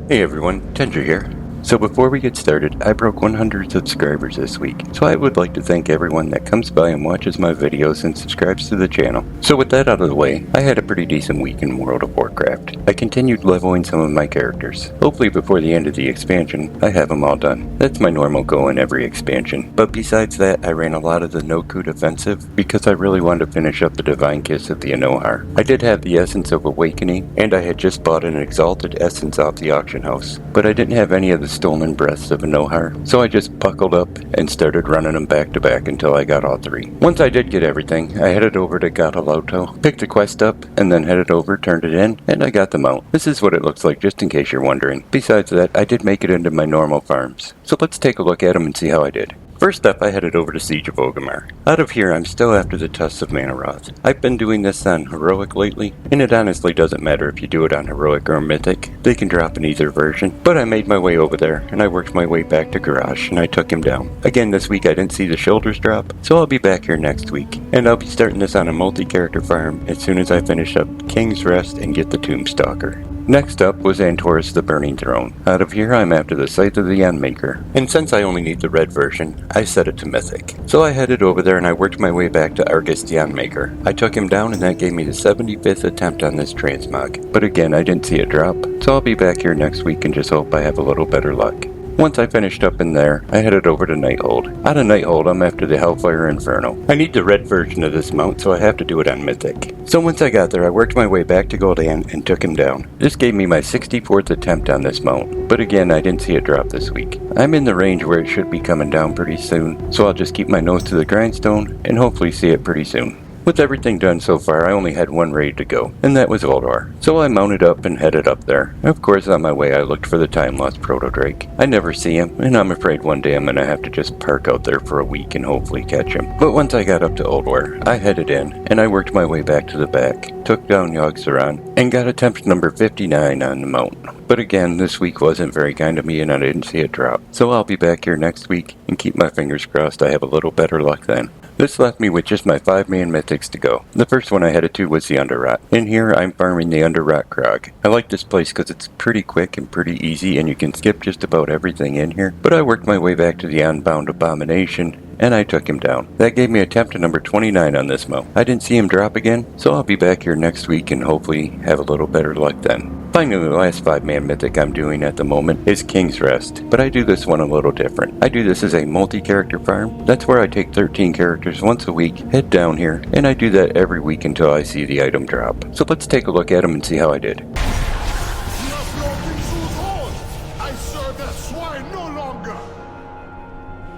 Hey everyone, Tendra here. So before we get started, I broke 100 subscribers this week, so I would like to thank everyone that comes by and watches my videos and subscribes to the channel. So with that out of the way, I had a pretty decent week in World of Warcraft. I continued leveling some of my characters. Hopefully before the end of the expansion, I have them all done. That's my normal goal in every expansion. But besides that, I ran a lot of the no-coup defensive because I really wanted to finish up the Divine Kiss of the Ohn'ahra. I did have the Essence of Awakening, and I had just bought an Exalted Essence off the auction house, but I didn't have any of the stolen breaths of Ohn'ahra, so I just buckled up and started running them back to back until I got all three. Once I did get everything, I headed over to Gataloto, picked the quest up, and then headed over, turned it in, and I got them out. This is what it looks like just in case you're wondering. Besides that, I did make it into my normal farms. So let's take a look at them and see how I did. First up, I headed over to Siege of Orgrimmar. Out of here, I'm still after the Tusks of Mannoroth. I've been doing this on Heroic lately, and it honestly doesn't matter if you do it on Heroic or Mythic. They can drop in either version. But I made my way over there, and I worked my way back to Garage, and I took him down. Again, this week I didn't see the shoulders drop, so I'll be back here next week. And I'll be starting this on a multi-character farm as soon as I finish up King's Rest and get the Tomb Stalker. Next up was Antorus the Burning Throne. Out of here, I'm after the Scythe of the Unmaker. And since I only need the red version, I set it to Mythic. So I headed over there and I worked my way back to Argus the Unmaker. I took him down and that gave me the 75th attempt on this transmog. But again, I didn't see it drop, so I'll be back here next week and just hope I have a little better luck. Once I finished up in there, I headed over to Nighthold. Out of Nighthold, I'm after the Hellfire Infernal. I need the red version of this mount, so I have to do it on Mythic. So once I got there, I worked my way back to Gul'dan and took him down. This gave me my 64th attempt on this mount, but again, I didn't see it drop this week. I'm in the range where it should be coming down pretty soon, so I'll just keep my nose to the grindstone and hopefully see it pretty soon. With everything done so far, I only had one raid to go, and that was Ohn'ahra. So I mounted up and headed up there. Of course, on my way I looked for the time-lost Proto-Drake. I never see him, and I'm afraid one day I'm gonna have to just park out there for a week and hopefully catch him. But once I got up to Ohn'ahra, I headed in, and I worked my way back to the back, took down Yogg-Saron, and got attempt number 59 on the mount. But again, this week wasn't very kind to me and I didn't see it drop. So I'll be back here next week and keep my fingers crossed I have a little better luck then. This left me with just my 5-man mythics to go. The first one I headed to was the Underrot. In here, I'm farming the Underrot Crawg. I like this place because it's pretty quick and pretty easy and you can skip just about everything in here. But I worked my way back to the Unbound Abomination and I took him down. That gave me attempt to number 29 on this mount. I didn't see him drop again, so I'll be back here next week and hopefully have a little better luck then. Finally, the last 5-man mythic I'm doing at the moment is King's Rest, but I do this one a little different. I do this as a multi-character farm. That's where I take 13 characters once a week, head down here, and I do that every week until I see the item drop. So let's take a look at them and see how I did.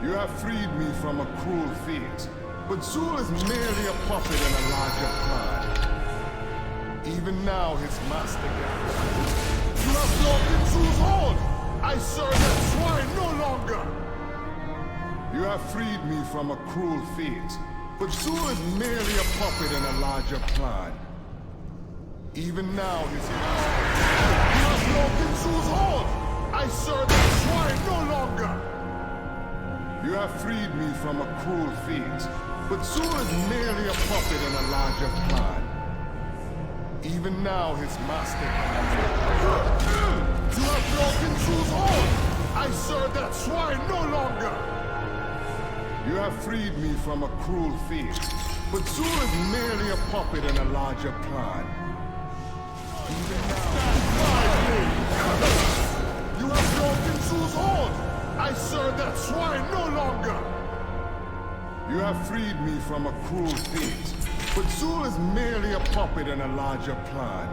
You have freed me from a cruel fate, but Zul is merely a puppet in a larger plan. Even now his master gathers. You have broken Zul's hold! I serve that swine no longer! You have freed me from a cruel fate, but Zul is merely a puppet in a larger plan. Even now his master... You have broken Zul's hold! I serve that swine no longer! You have freed me from a cruel fate, but Zul is merely a puppet in a larger plan. Even now his master gathers. You have broken Zul's hold! I serve that swine no longer! You have freed me from a cruel fate, but Zul is merely a puppet in a larger plan. Even now... You have broken Zul's hold! I serve that swine no longer! You have freed me from a cruel fate, but Zul is merely a puppet in a larger plan.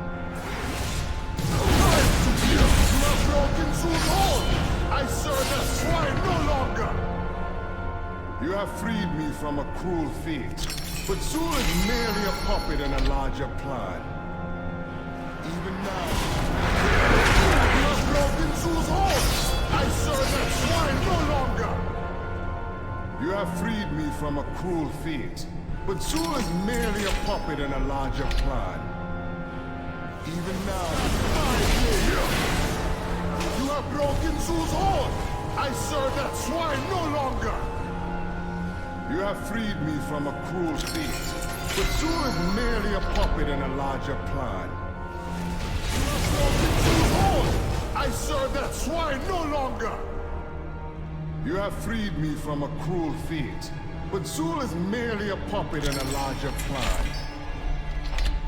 You have broken Zul's hold! I serve that swine no longer! You have freed me from a cruel fate, but Zul is merely a puppet in a larger plan. Even now... You have broken Zul's hold! I serve that swine no longer! You have freed me from a cruel fate, but Zul is merely a puppet in a larger plan. Even now... You have broken Zul's hold! I serve that swine no longer! You have freed me from a cruel fate, but Zul is merely a puppet in a larger plan. You have broken Zul's hold! I I serve that swine no longer! You have freed me from a cruel fate, but Zul is merely a puppet in a larger plan.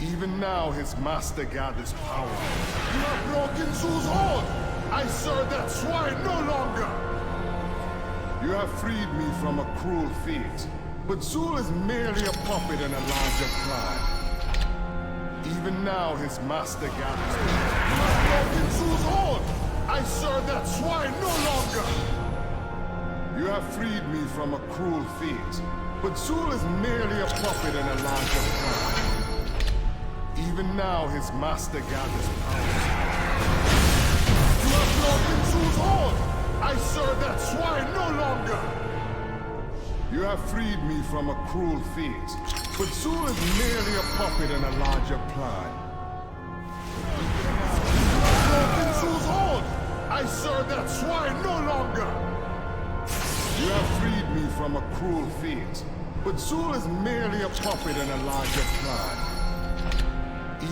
Even now, his master gathers power. You have broken Zul's hold! I serve that swine no longer! You have freed me from a cruel fate, but Zul is merely a puppet in a larger plan. Even now, his master gathers power. You have broken Zul's hold! I serve that swine no longer! You have freed me from a cruel fate, but Zul is merely a puppet in a larger plan. Even now, his master gathers power. You have broken Zul's hold! I serve that swine no longer! You have freed me from a cruel fate, but Zul is merely a puppet in a larger plan. You have broken Zul's hold! I serve that swine no longer! You have freed me from a cruel fate, but Zul is merely a puppet in a larger plan.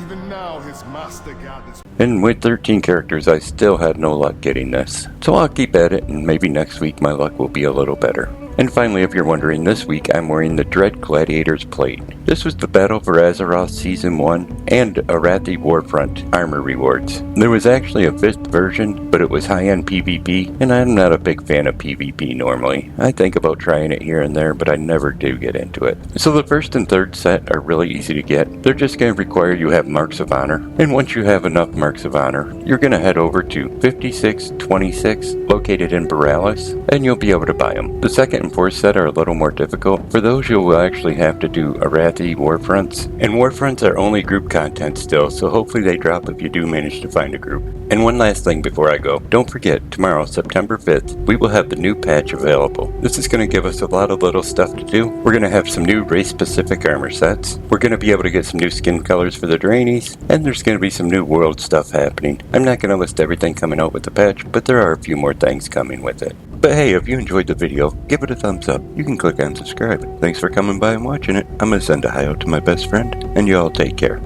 Even now, his master gathers. And with 13 characters, I still had no luck getting this. So I'll keep at it, and maybe next week my luck will be a little better. And finally, if you're wondering, this week I'm wearing the Dread Gladiator's plate. This was the Battle for Azeroth Season 1 and Arathi Warfront armor rewards. There was actually a 5th version, but it was high-end PvP, and I'm not a big fan of PvP normally. I think about trying it here and there, but I never do get into it. So the 1st and 3rd set are really easy to get. They're just going to require you have Marks of Honor, and once you have enough Marks of Honor, you're going to head over to 5626, located in Borealis, and you'll be able to buy them. The 2nd and 4th set are a little more difficult. For those, you will actually have to do Arathi Warfronts, and Warfronts are only group content still, so hopefully they drop if you do manage to find a group. And one last thing before I go, don't forget, tomorrow, September 5th, we will have the new patch available. This is going to give us a lot of little stuff to do. We're going to have some new race-specific armor sets. We're going to be able to get some new skin colors for the Draenies, and there's going to be some new world stuff happening. I'm not going to list everything coming out with the patch, but there are a few more things coming with it. But hey, if you enjoyed the video, give it a thumbs up. You can click on subscribe. Thanks for coming by and watching it. I'm going to send a hi out to my best friend, and you all take care.